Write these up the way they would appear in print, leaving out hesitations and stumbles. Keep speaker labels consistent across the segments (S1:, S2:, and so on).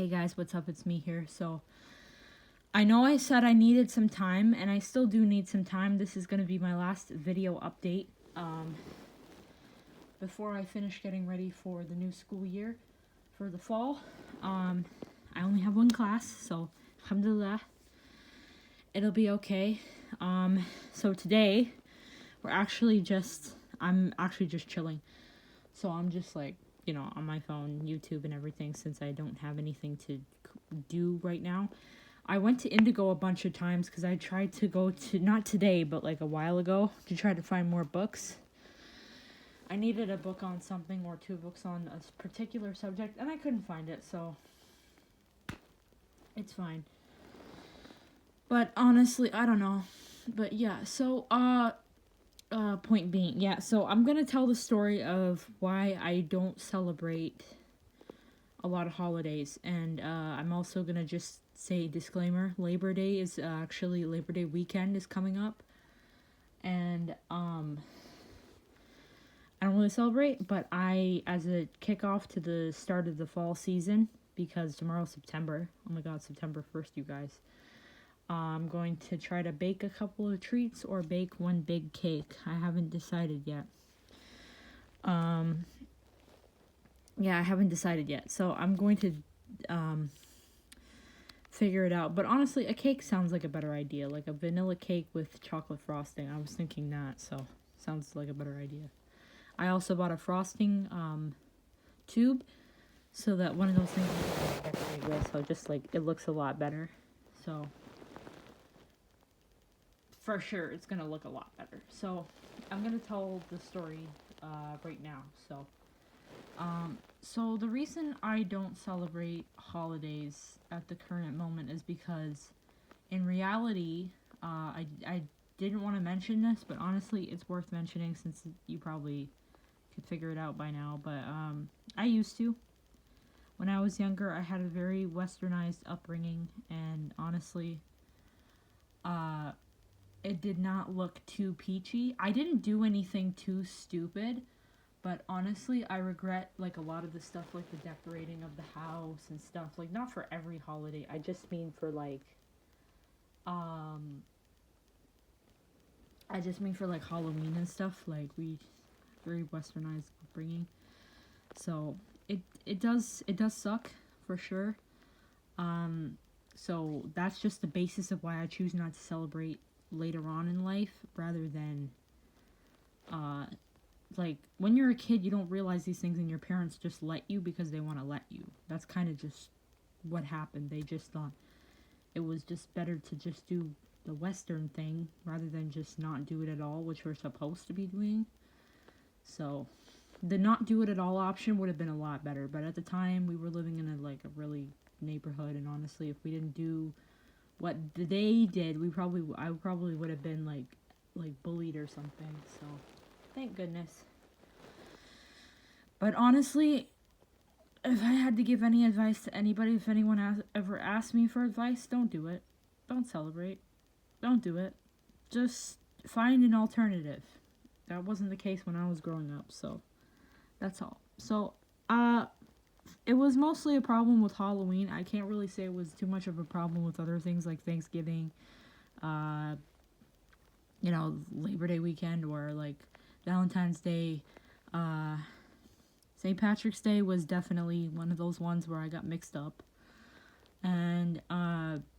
S1: Hey guys, what's up? It's me here. So, I know I said I needed some time, and I still do need some time. This is going to be my last video update before I finish getting ready for the new school year for the fall. I only have one class, so alhamdulillah, it'll be okay. So today, I'm actually just chilling. So I'm just like, on my phone, YouTube and everything, since I don't have anything to do right now. I went to Indigo a bunch of times because I tried to go to, not today, but like a while ago, to try to find more books. I needed a book on something or two books on a particular subject, and I couldn't find it, so it's fine. But honestly, I don't know. But yeah, so, point being, yeah, so I'm gonna tell the story of why I don't celebrate a lot of holidays, and I'm also gonna just say disclaimer: Labor Day weekend is coming up, and I don't really celebrate, but as a kickoff to the start of the fall season, because tomorrow's September. Oh my God, September 1st, you guys. I'm going to try to bake a couple of treats or bake one big cake. I haven't decided yet. Yeah, I haven't decided yet. So I'm going to figure it out. But honestly, a cake sounds like a better idea. Like a vanilla cake with chocolate frosting. I was thinking that, so sounds like a better idea. I also bought a frosting tube, so that one of those things you can decorate with, so just like it looks a lot better. So for sure, it's gonna look a lot better. So I'm gonna tell the story right now. So the reason I don't celebrate holidays at the current moment is because, in reality, I didn't want to mention this, but honestly, it's worth mentioning since you probably could figure it out by now. But I used to. When I was younger, I had a very westernized upbringing, and honestly, it did not look too peachy. I didn't do anything too stupid, but honestly, I regret like a lot of the stuff, like the decorating of the house and stuff. Like, not for every holiday. I just mean for like, I just mean for like Halloween and stuff. Like, we very westernized upbringing, so it does suck for sure. So that's just the basis of why I choose not to celebrate later on in life, rather than like when you're a kid, you don't realize these things, and your parents just let you because they want to let you. That's kind of just what happened. They just thought it was just better to just do the Western thing rather than just not do it at all, which we're supposed to be doing. So the not do it at all option would have been a lot better. But at the time, we were living in a really neighborhood, and honestly, if we didn't do what they did, I probably would have been like bullied or something. So thank goodness. But honestly, if I had to give any advice to anybody, if anyone ever asked me for advice, don't do it. Don't celebrate. Don't do it. Just find an alternative. That wasn't the case when I was growing up, so that's all. So, it was mostly a problem with Halloween. I can't really say it was too much of a problem with other things like Thanksgiving, uh, Labor Day weekend, or like Valentine's Day. St. Patrick's Day was definitely one of those ones where I got mixed up. And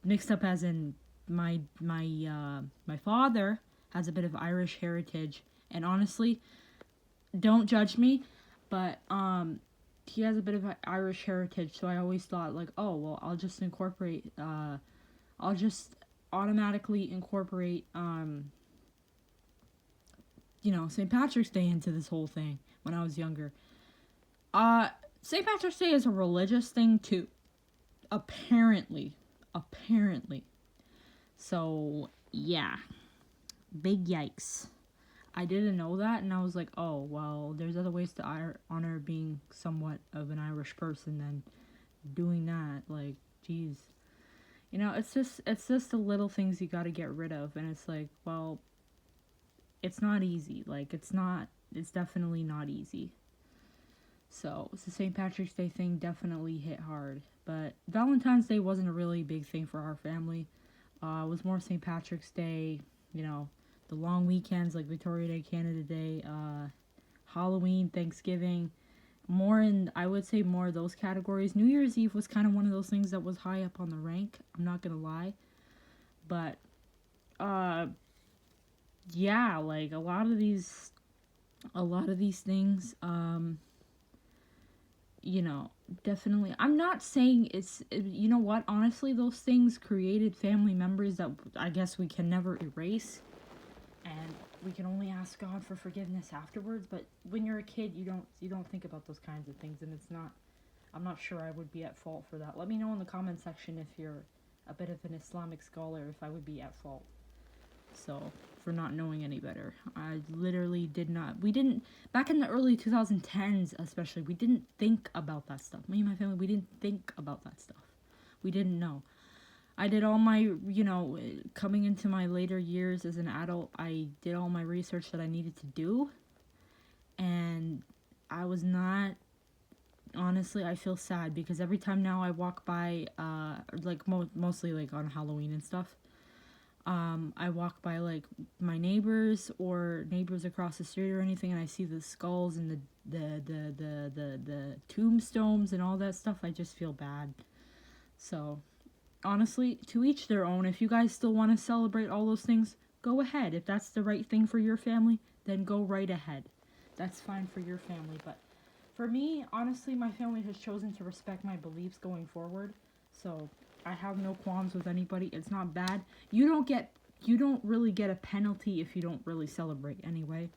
S1: mixed up as in my father has a bit of Irish heritage, and honestly, don't judge me, but he has a bit of Irish heritage, so I always thought like, oh well, I'll just automatically incorporate St. Patrick's Day into this whole thing when I was younger. St. Patrick's Day is a religious thing too. Apparently. So, yeah. Big yikes. I didn't know that, and I was like, oh, well, there's other ways to honor being somewhat of an Irish person than doing that. Like, geez. It's just the little things you gotta get rid of, and it's like, well, it's not easy. Like, it's definitely not easy. So it's the St. Patrick's Day thing definitely hit hard. But Valentine's Day wasn't a really big thing for our family. It was more St. Patrick's Day, you know, the long weekends like Victoria Day, Canada Day, Halloween, Thanksgiving. More in, I would say, more of those categories. New Year's Eve was kind of one of those things that was high up on the rank. I'm not gonna lie. But, yeah, like a lot of these things, you know, definitely. I'm not saying it's, you know what, honestly, those things created family members that I guess we can never erase. And we can only ask God for forgiveness afterwards. But when you're a kid, you don't think about those kinds of things, and it's not. I'm not sure I would be at fault for that. Let me know in the comment section if you're a bit of an Islamic scholar, if I would be at fault. So, for not knowing any better. I literally did not. We didn't, back in the early 2010s especially, we didn't think about that stuff. Me and my family, we didn't think about that stuff. We didn't know. I did all my, you know, coming into my later years as an adult, I did all my research that I needed to do. And I was not, honestly, I feel sad because every time now I walk by, like mostly like on Halloween and stuff, I walk by like my neighbors or neighbors across the street or anything, and I see the skulls and the tombstones and all that stuff. I just feel bad. So, honestly, to each their own. If you guys still want to celebrate all those things, go ahead. If that's the right thing for your family, then go right ahead. That's fine for your family. But for me, honestly, my family has chosen to respect my beliefs going forward. So I have no qualms with anybody. It's not bad. You don't really get a penalty if you don't really celebrate anyway.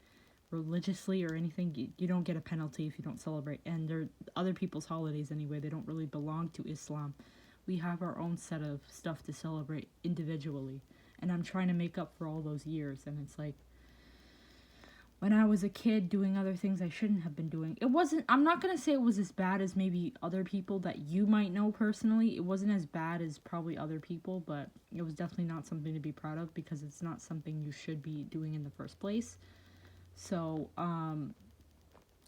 S1: Religiously or anything, you don't get a penalty if you don't celebrate. And they're other people's holidays anyway. They don't really belong to Islam. We have our own set of stuff to celebrate individually. And I'm trying to make up for all those years. And it's like, when I was a kid doing other things I shouldn't have been doing. It wasn't, I'm not going to say it was as bad as maybe other people that you might know personally. It wasn't as bad as probably other people, but it was definitely not something to be proud of because it's not something you should be doing in the first place. So,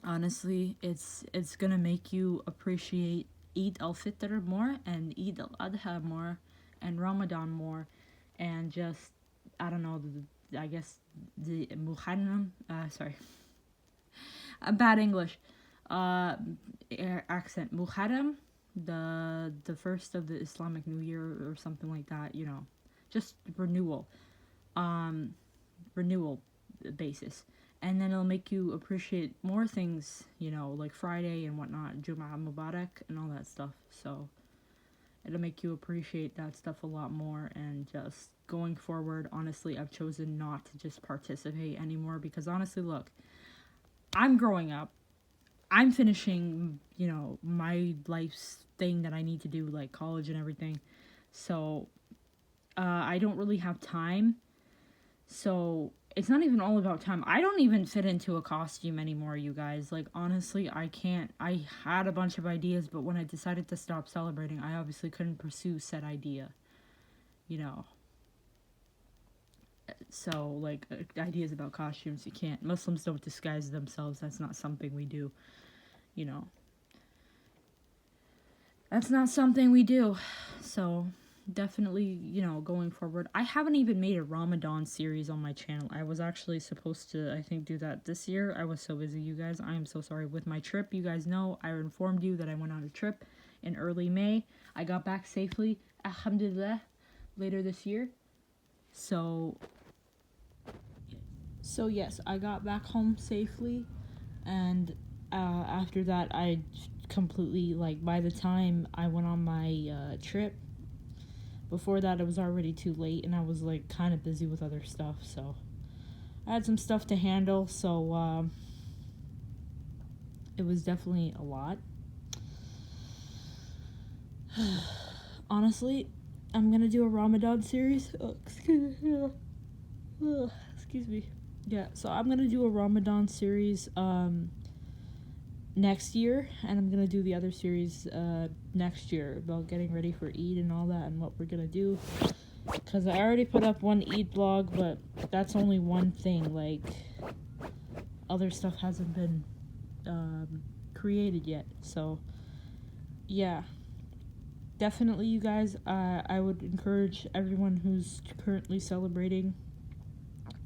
S1: honestly, it's going to make you appreciate Eid al-Fitr more and Eid al-Adha more and Ramadan more and just, I don't know, I guess the Muharram, sorry, bad English, accent, Muharram, the first of the Islamic New Year or something like that, you know, just renewal basis. And then it'll make you appreciate more things, you know, like Friday and whatnot, Jum'ah Mubarak and all that stuff. So it'll make you appreciate that stuff a lot more. And just going forward, honestly, I've chosen not to just participate anymore because honestly, look, I'm growing up. I'm finishing, you know, my life's thing that I need to do, like college and everything. So I don't really have time. So it's not even all about time. I don't even fit into a costume anymore, you guys. Like, honestly, I can't. I had a bunch of ideas, but when I decided to stop celebrating, I obviously couldn't pursue said idea. You know. So, like, ideas about costumes, you can't. Muslims don't disguise themselves. That's not something we do. You know. That's not something we do. So definitely, you know, going forward. I haven't even made a Ramadan series on my channel. I was actually supposed to, I think, do that this year. I was so busy, you guys. I am so sorry. With my trip, you guys know, I informed you that I went on a trip in early May. I got back safely, alhamdulillah, later this year. So yes, I got back home safely. And after that, I completely, like, by the time I went on my trip, before that, it was already too late, and I was, like, kind of busy with other stuff, so I had some stuff to handle, so, it was definitely a lot. Honestly, I'm gonna do a Ramadan series. Oh, excuse me. Yeah, so I'm gonna do a Ramadan series, next year, and I'm gonna do the other series next year about getting ready for Eid and all that and what we're gonna do, because I already put up one Eid vlog, but that's only one thing. Like, other stuff hasn't been created yet. So, yeah. Definitely, you guys, I would encourage everyone who's currently celebrating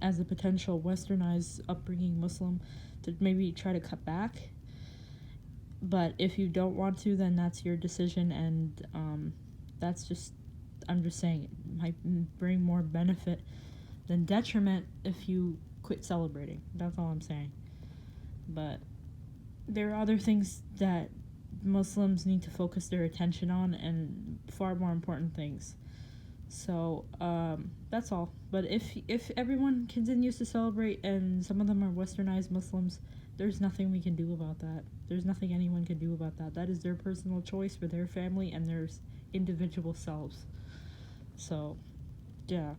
S1: as a potential westernized upbringing Muslim to maybe try to cut back. But if you don't want to, then that's your decision, and that's just, I'm just saying, it might bring more benefit than detriment if you quit celebrating. That's all I'm saying. But there are other things that Muslims need to focus their attention on, and far more important things. So that's all. But if everyone continues to celebrate and some of them are westernized Muslims, there's nothing we can do about that. There's nothing anyone can do about that. That is their personal choice for their family and their individual selves. So, yeah.